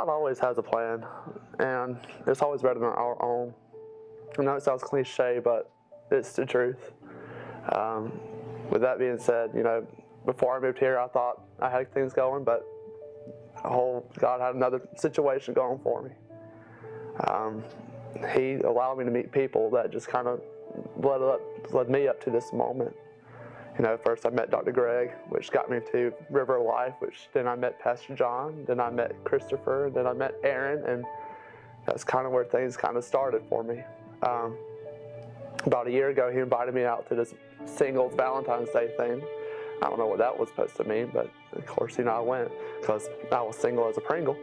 God always has a plan, and it's always better than our own. I know it sounds cliche, but it's the truth. With that being said, you know, before I moved here, I thought I had things going, but God had another situation going for me. He allowed me to meet people that just kind of led me up to this moment. You know, first I met Dr. Greg, which got me to River of Life, which then I met Pastor John, then I met Christopher, and then I met Aaron, and that's kind of where things kind of started for me. About a year ago, he invited me out to this singles Valentine's Day thing. I don't know what that was supposed to mean, but of course, you know, I went because I was single as a Pringle.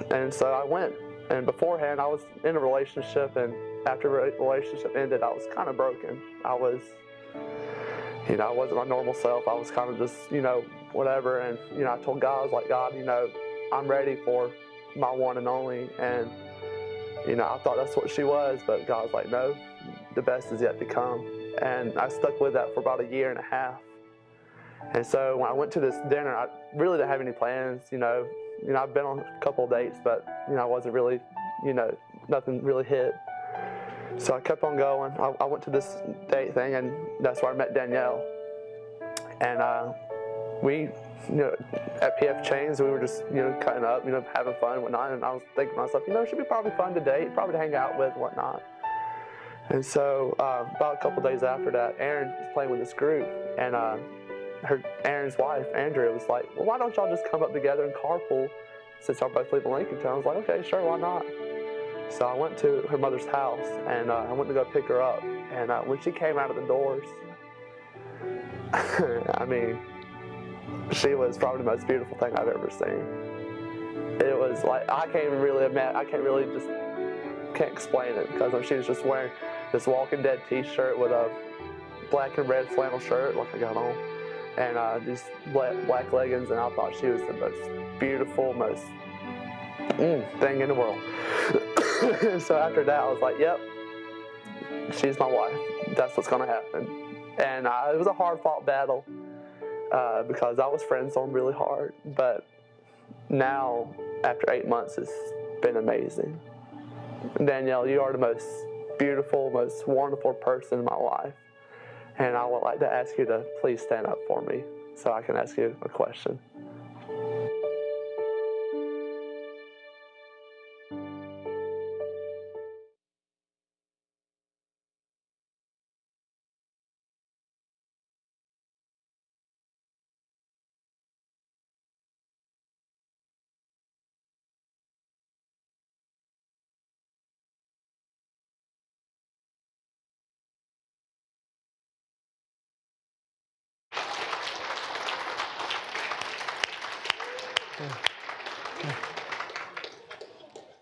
And so I went. And beforehand, I was in a relationship, and after the relationship ended, I was kind of broken. I was, you know, I wasn't my normal self. I was kind of just, you know, whatever. And, you know, I told God, I was like, God, you know, I'm ready for my one and only. And, you know, I thought that's what she was, but God was like, no, the best is yet to come. And I stuck with that for about a year and a half. And so when I went to this dinner, I really didn't have any plans, you know. I've been on a couple of dates, but, you know, I wasn't really, you know, nothing really hit. So I kept on going. I went to this date thing, and that's where I met Danielle. And we, you know, at PF Chains, we were just, you know, cutting up, you know, having fun and whatnot. And I was thinking to myself, you know, it should be probably fun to date, probably to hang out with and whatnot. And so about a couple of days after that, Aaron was playing with this group, and Aaron's wife, Andrea, was like, well, why don't y'all just come up together and carpool since y'all both live in Lincoln Town? I was like, okay, sure, why not? So I went to her mother's house, and I went to go pick her up. And when she came out of the doors, I mean, she was probably the most beautiful thing I've ever seen. It was like, I can't explain it, because she was just wearing this Walking Dead t-shirt with a black and red flannel shirt like I got on, and these black leggings, and I thought she was the most beautiful, most thing in the world. So after that, I was like, yep, she's my wife. That's what's going to happen. And it was a hard-fought battle because I was friend-zoned really hard. But now, after 8 months, it's been amazing. Danielle, you are the most beautiful, most wonderful person in my life. And I would like to ask you to please stand up for me so I can ask you a question.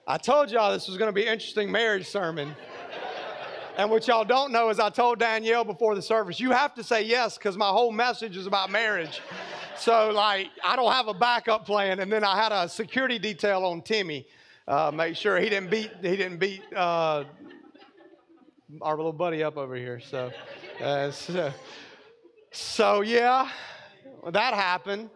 I told y'all this was going to be an interesting marriage sermon. And what y'all don't know is I told Danielle before the service, you have to say yes because my whole message is about marriage. So, like, I don't have a backup plan. And then I had a security detail on Timmy, make sure he didn't beat our little buddy up over here. So yeah, that happened.